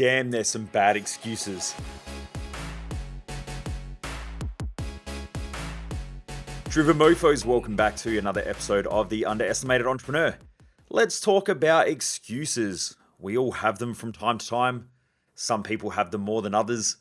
damn, there's some bad excuses. Driven Mofos, welcome back to another episode of The Underestimated Entrepreneur. Let's talk about excuses. We all have them from time to time. Some people have them more than others.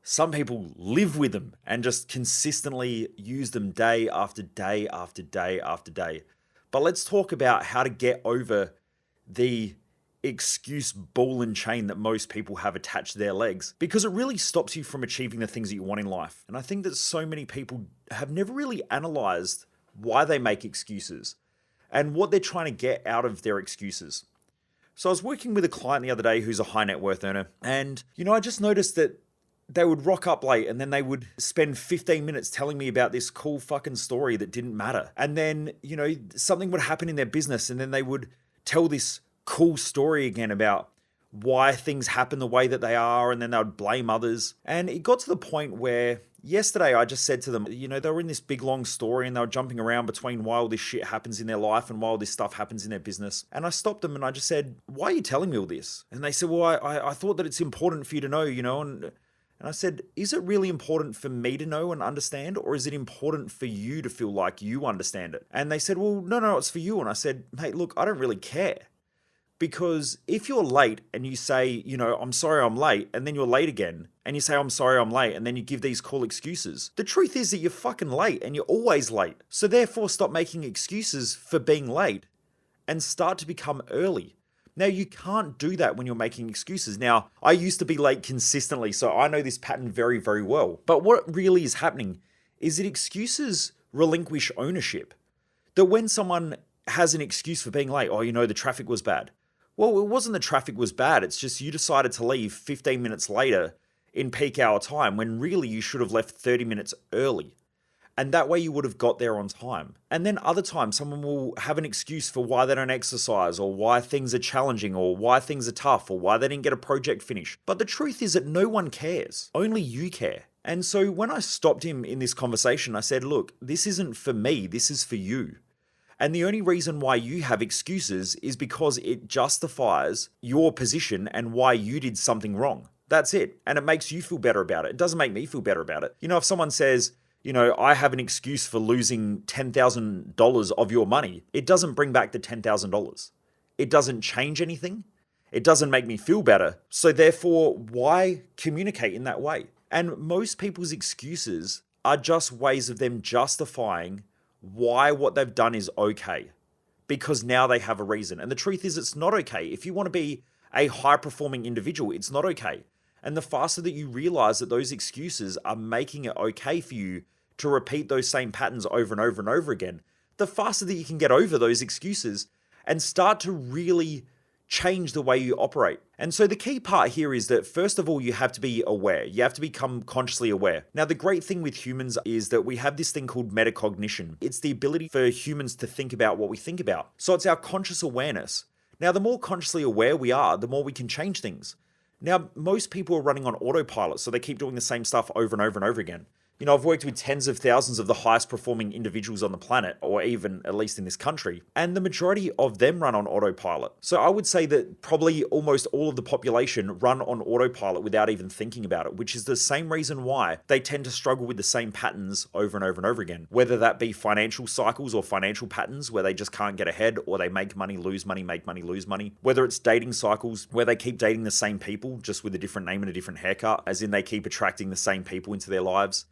Some people live with them and just consistently use them day after day after day after day. But let's talk about how to get over the excuse ball and chain that most people have attached to their legs, because it really stops you from achieving the things that you want in life. And I think that so many people have never really analyzed why they make excuses and what they're trying to get out of their excuses. So I was working with a client the other day who's a high net worth earner, and I just noticed that they would rock up late and then they would spend 15 minutes telling me about this cool fucking story that didn't matter. And then, something would happen in their business and then they would tell this cool story again about why things happen the way that they are, and then they would blame others. And it got to the point where yesterday I just said to them, they were in this big long story and they were jumping around between why all this shit happens in their life and why all this stuff happens in their business. And I stopped them and I just said, why are you telling me all this? And they said, well, I thought that it's important for you to know, and I said, is it really important for me to know and understand, or is it important for you to feel like you understand it? And they said, well, no, it's for you. And I said, mate, look, I don't really care. Because if you're late and you say, I'm sorry I'm late, and then you're late again, and you say, I'm sorry I'm late, and then you give these cool excuses, the truth is that you're fucking late and you're always late. So therefore, stop making excuses for being late and start to become early. Now, you can't do that when you're making excuses. Now, I used to be late consistently, so I know this pattern very, very well. But what really is happening is that excuses relinquish ownership. That when someone has an excuse for being late, the traffic was bad. Well, it wasn't the traffic was bad. It's just you decided to leave 15 minutes later in peak hour time when really you should have left 30 minutes early. And that way you would have got there on time. And then other times someone will have an excuse for why they don't exercise, or why things are challenging, or why things are tough, or why they didn't get a project finished. But the truth is that no one cares. Only you care. And so when I stopped him in this conversation, I said, look, this isn't for me. This is for you. And the only reason why you have excuses is because it justifies your position and why you did something wrong. That's it. And it makes you feel better about it. It doesn't make me feel better about it. If someone says, I have an excuse for losing $10,000 of your money, it doesn't bring back the $10,000. It doesn't change anything. It doesn't make me feel better. So therefore, why communicate in that way? And most people's excuses are just ways of them justifying why what they've done is okay, because now they have a reason. And the truth is, it's not okay. If you want to be a high-performing individual, it's not okay. And the faster that you realize that those excuses are making it okay for you to repeat those same patterns over and over and over again, the faster that you can get over those excuses and start to really change the way you operate. And so the key part here is that, first of all, you have to be aware. You have to become consciously aware. Now, the great thing with humans is that we have this thing called metacognition. It's the ability for humans to think about what we think about. So it's our conscious awareness. Now, the more consciously aware we are, the more we can change things. Now, most people are running on autopilot, so they keep doing the same stuff over and over and over again. I've worked with tens of thousands of the highest performing individuals on the planet, or even at least in this country, and the majority of them run on autopilot. So I would say that probably almost all of the population run on autopilot without even thinking about it, which is the same reason why they tend to struggle with the same patterns over and over and over again. Whether that be financial cycles or financial patterns where they just can't get ahead, or they make money, lose money, make money, lose money. Whether it's dating cycles where they keep dating the same people just with a different name and a different haircut, as in they keep attracting the same people into their lives.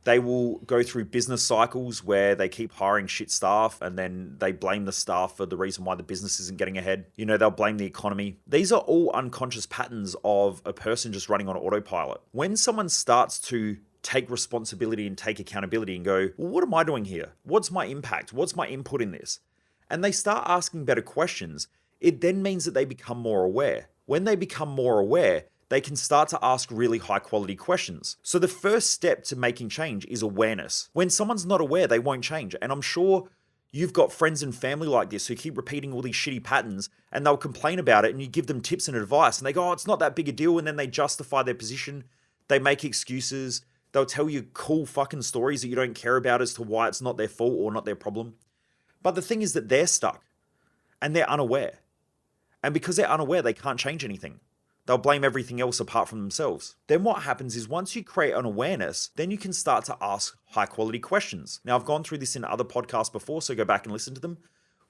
They will go through business cycles where they keep hiring shit staff and then they blame the staff for the reason why the business isn't getting ahead. They'll blame the economy. These are all unconscious patterns of a person just running on autopilot. When someone starts to take responsibility and take accountability and go, well, what am I doing here? What's my impact? What's my input in this? And they start asking better questions, it then means that they become more aware. When they become more aware, they can start to ask really high quality questions. So the first step to making change is awareness. When someone's not aware, they won't change. And I'm sure you've got friends and family like this who keep repeating all these shitty patterns, and they'll complain about it and you give them tips and advice and they go, it's not that big a deal. And then they justify their position. They make excuses. They'll tell you cool fucking stories that you don't care about as to why it's not their fault or not their problem. But the thing is that they're stuck and they're unaware. And because they're unaware, they can't change anything. They'll blame everything else apart from themselves. Then what happens is once you create an awareness, then you can start to ask high quality questions. Now, I've gone through this in other podcasts before, so go back and listen to them,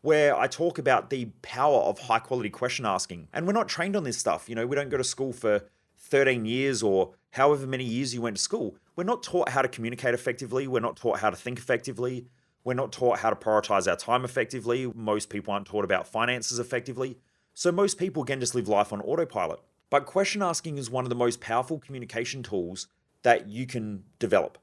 where I talk about the power of high quality question asking. And we're not trained on this stuff. We don't go to school for 13 years or however many years you went to school. We're not taught how to communicate effectively. We're not taught how to think effectively. We're not taught how to prioritize our time effectively. Most people aren't taught about finances effectively. So most people, again, just live life on autopilot. But question asking is one of the most powerful communication tools that you can develop.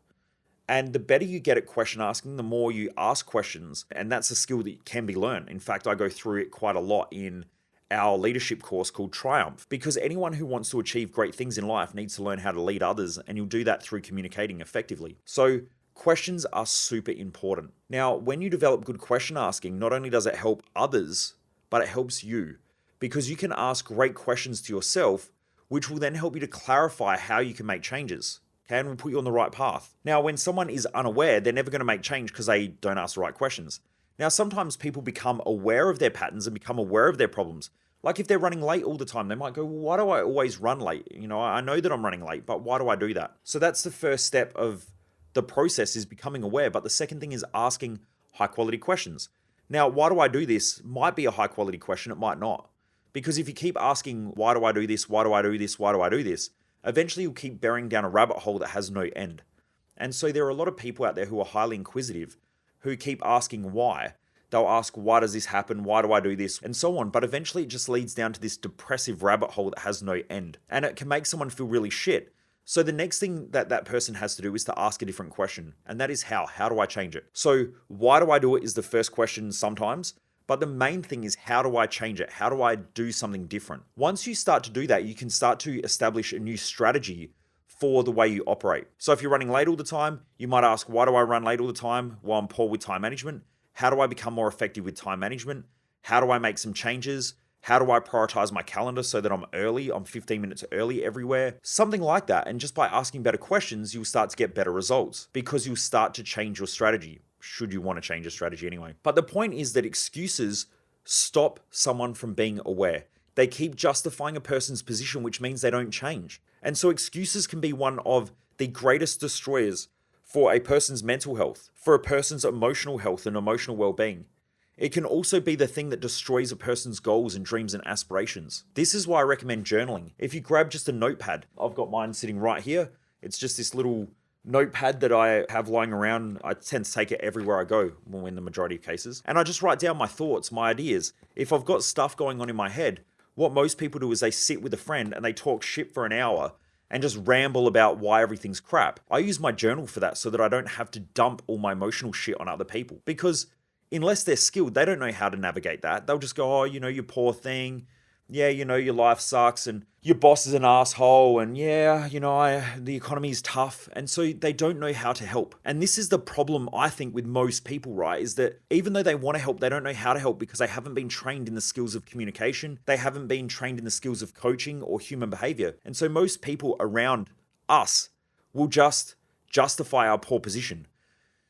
And the better you get at question asking, the more you ask questions. And that's a skill that can be learned. In fact, I go through it quite a lot in our leadership course called Triumph, because anyone who wants to achieve great things in life needs to learn how to lead others, and you'll do that through communicating effectively. So questions are super important. Now, when you develop good question asking, not only does it help others, but it helps you, because you can ask great questions to yourself, which will then help you to clarify how you can make changes. Okay, and will put you on the right path. Now, when someone is unaware, they're never going to make change because they don't ask the right questions. Now, sometimes people become aware of their patterns and become aware of their problems. Like if they're running late all the time, they might go, well, why do I always run late? I know that I'm running late, but why do I do that? So that's the first step of the process, is becoming aware. But the second thing is asking high quality questions. Now, why do I do this? Might be a high quality question, it might not. Because if you keep asking, why do I do this? Why do I do this? Why do I do this? Eventually you'll keep burying down a rabbit hole that has no end. And so there are a lot of people out there who are highly inquisitive, who keep asking why. They'll ask, why does this happen? Why do I do this? And so on. But eventually it just leads down to this depressive rabbit hole that has no end. And it can make someone feel really shit. So the next thing that person has to do is to ask a different question. And that is how? How do I change it? So why do I do it is the first question sometimes. But the main thing is, how do I change it? How do I do something different? Once you start to do that, you can start to establish a new strategy for the way you operate. So if you're running late all the time, you might ask, why do I run late all the time? Well, I'm poor with time management. How do I become more effective with time management? How do I make some changes? How do I prioritize my calendar so that I'm early? I'm 15 minutes early everywhere. Something like that. And just by asking better questions, you'll start to get better results because you'll start to change your strategy. Should you want to change your strategy anyway. But the point is that excuses stop someone from being aware. They keep justifying a person's position, which means they don't change. And so excuses can be one of the greatest destroyers for a person's mental health, for a person's emotional health and emotional well-being. It can also be the thing that destroys a person's goals and dreams and aspirations. This is why I recommend journaling. If you grab just a notepad, I've got mine sitting right here. It's just this little notepad that I have lying around. I tend to take it everywhere I go, well, in the majority of cases. And I just write down my thoughts, my ideas. If I've got stuff going on in my head, what most people do is they sit with a friend and they talk shit for an hour and just ramble about why everything's crap. I use my journal for that so that I don't have to dump all my emotional shit on other people. Because unless they're skilled, they don't know how to navigate that. They'll just go, oh, you poor thing. Yeah, your life sucks and your boss is an asshole and yeah, the economy is tough. And so they don't know how to help. And this is the problem, I think, with most people, right? Is that even though they want to help, they don't know how to help because they haven't been trained in the skills of communication. They haven't been trained in the skills of coaching or human behavior. And so most people around us will just justify our poor position.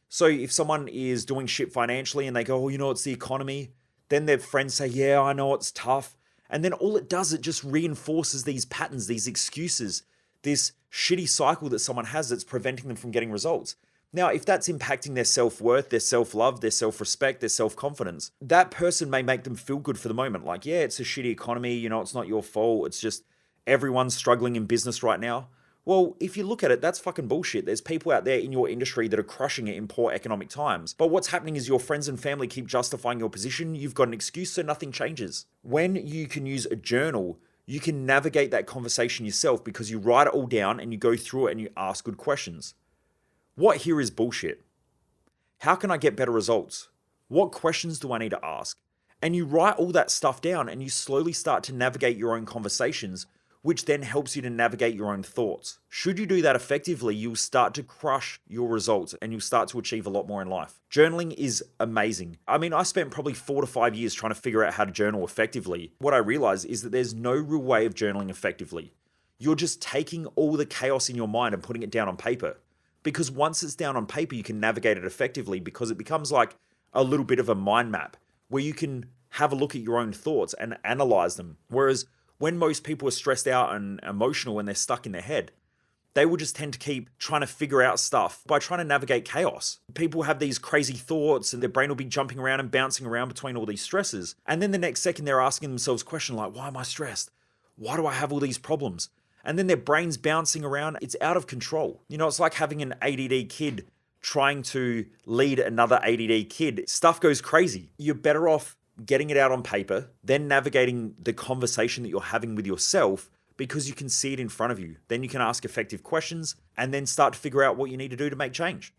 So if someone is doing shit financially and they go, oh, it's the economy, then their friends say, yeah, I know it's tough. And then all it does, it just reinforces these patterns, these excuses, this shitty cycle that someone has that's preventing them from getting results. Now, if that's impacting their self-worth, their self-love, their self-respect, their self-confidence, that person may make them feel good for the moment. Like, yeah, it's a shitty economy, it's not your fault. It's just everyone's struggling in business right now. Well, if you look at it, that's fucking bullshit. There's people out there in your industry that are crushing it in poor economic times. But what's happening is your friends and family keep justifying your position. You've got an excuse, so nothing changes. When you can use a journal, you can navigate that conversation yourself because you write it all down and you go through it and you ask good questions. What here is bullshit? How can I get better results? What questions do I need to ask? And you write all that stuff down and you slowly start to navigate your own conversations, which then helps you to navigate your own thoughts. Should you do that effectively, you'll start to crush your results and you'll start to achieve a lot more in life. Journaling is amazing. I spent probably 4 to 5 years trying to figure out how to journal effectively. What I realized is that there's no real way of journaling effectively. You're just taking all the chaos in your mind and putting it down on paper. Because once it's down on paper, you can navigate it effectively because it becomes like a little bit of a mind map where you can have a look at your own thoughts and analyze them. Whereas When most people are stressed out and emotional when they're stuck in their head, they will just tend to keep trying to figure out stuff by trying to navigate chaos. People have these crazy thoughts and their brain will be jumping around and bouncing around between all these stresses. And then the next second they're asking themselves a question like, why am I stressed? Why do I have all these problems? And then their brain's bouncing around. It's out of control. It's like having an ADD kid trying to lead another ADD kid. Stuff goes crazy. You're better off getting it out on paper, then navigating the conversation that you're having with yourself, because you can see it in front of you. Then you can ask effective questions and then start to figure out what you need to do to make change.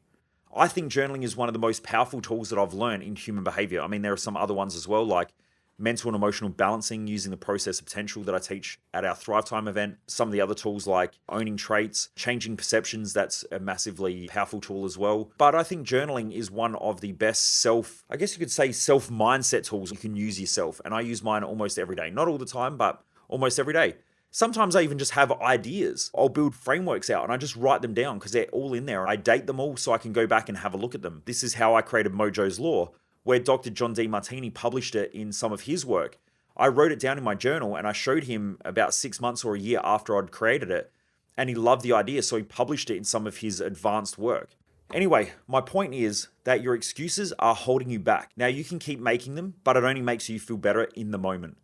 I think journaling is one of the most powerful tools that I've learned in human behavior. I mean, there are some other ones as well, like mental and emotional balancing using the process of potential that I teach at our Thrive Time event. Some of the other tools like owning traits, changing perceptions, that's a massively powerful tool as well. But I think journaling is one of the best self-mindset tools you can use yourself. And I use mine almost every day. Not all the time, but almost every day. Sometimes I even just have ideas. I'll build frameworks out and I just write them down because they're all in there. I date them all so I can go back and have a look at them. This is how I created Mojo's Law, where Dr. John Demartini published it in some of his work. I wrote it down in my journal and I showed him about 6 months or a year after I'd created it. And he loved the idea, so he published it in some of his advanced work. Anyway, my point is that your excuses are holding you back. Now, you can keep making them, but it only makes you feel better in the moment.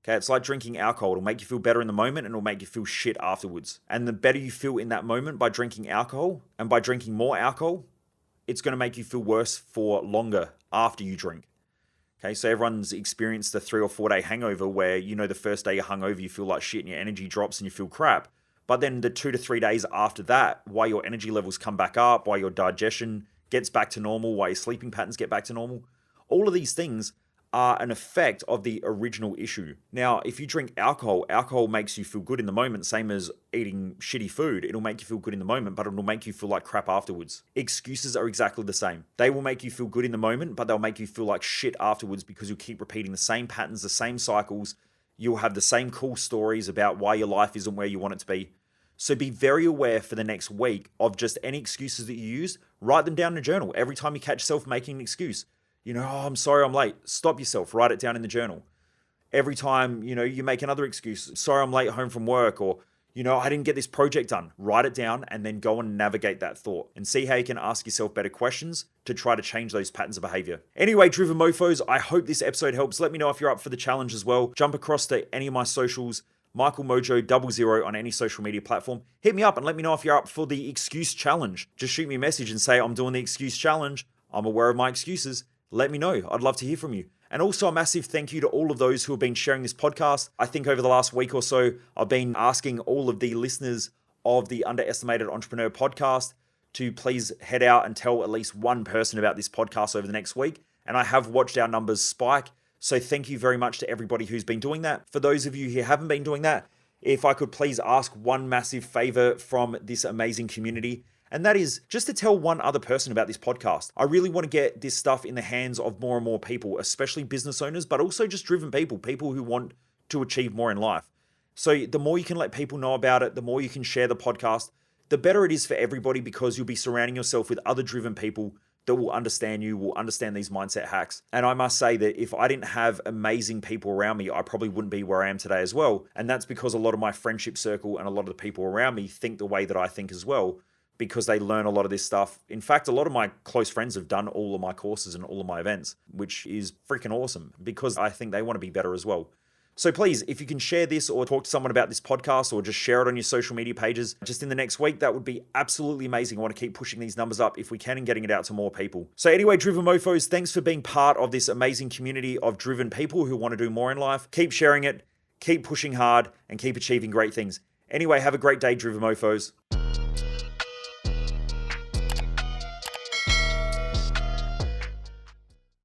Okay, it's like drinking alcohol. It'll make you feel better in the moment and it'll make you feel shit afterwards. And the better you feel in that moment by drinking alcohol and by drinking more alcohol, it's going to make you feel worse for longer after you drink. Okay, so everyone's experienced the 3 or 4 day hangover where, the first day you're hungover, you feel like shit and your energy drops and you feel crap. But then the 2 to 3 days after that, why your energy levels come back up, why your digestion gets back to normal, why your sleeping patterns get back to normal, all of these things are an effect of the original issue. Now, if you drink alcohol, alcohol makes you feel good in the moment, same as eating shitty food. It'll make you feel good in the moment, but it'll make you feel like crap afterwards. Excuses are exactly the same. They will make you feel good in the moment, but they'll make you feel like shit afterwards because you'll keep repeating the same patterns, the same cycles. You'll have the same cool stories about why your life isn't where you want it to be. So be very aware for the next week of just any excuses that you use. Write them down in a journal. Every time you catch yourself making an excuse, oh, I'm sorry I'm late. Stop yourself. Write it down in the journal. Every time, you make another excuse. Sorry I'm late home from work, or, I didn't get this project done. Write it down and then go and navigate that thought and see how you can ask yourself better questions to try to change those patterns of behavior. Anyway, Driven Mofos, I hope this episode helps. Let me know if you're up for the challenge as well. Jump across to any of my socials, michaelmojo00 on any social media platform. Hit me up and let me know if you're up for the excuse challenge. Just shoot me a message and say, I'm doing the excuse challenge. I'm aware of my excuses. Let me know. I'd love to hear from you. And also a massive thank you to all of those who have been sharing this podcast. I think over the last week or so, I've been asking all of the listeners of the Underestimated Entrepreneur podcast to please head out and tell at least one person about this podcast over the next week. And I have watched our numbers spike. So thank you very much to everybody who's been doing that. For those of you who haven't been doing that, if I could please ask one massive favor from this amazing community, and that is just to tell one other person about this podcast. I really want to get this stuff in the hands of more and more people, especially business owners, but also just driven people who want to achieve more in life. So the more you can let people know about it, the more you can share the podcast, the better it is for everybody, because you'll be surrounding yourself with other driven people that will understand you, will understand these mindset hacks. And I must say that if I didn't have amazing people around me, I probably wouldn't be where I am today as well. And that's because a lot of my friendship circle and a lot of the people around me think the way that I think as well, because they learn a lot of this stuff. In fact, a lot of my close friends have done all of my courses and all of my events, which is freaking awesome because I think they want to be better as well. So please, if you can share this or talk to someone about this podcast or just share it on your social media pages just in the next week, that would be absolutely amazing. I want to keep pushing these numbers up if we can and getting it out to more people. So anyway, Driven Mofos, thanks for being part of this amazing community of driven people who want to do more in life. Keep sharing it, keep pushing hard, and keep achieving great things. Anyway, have a great day, Driven Mofos.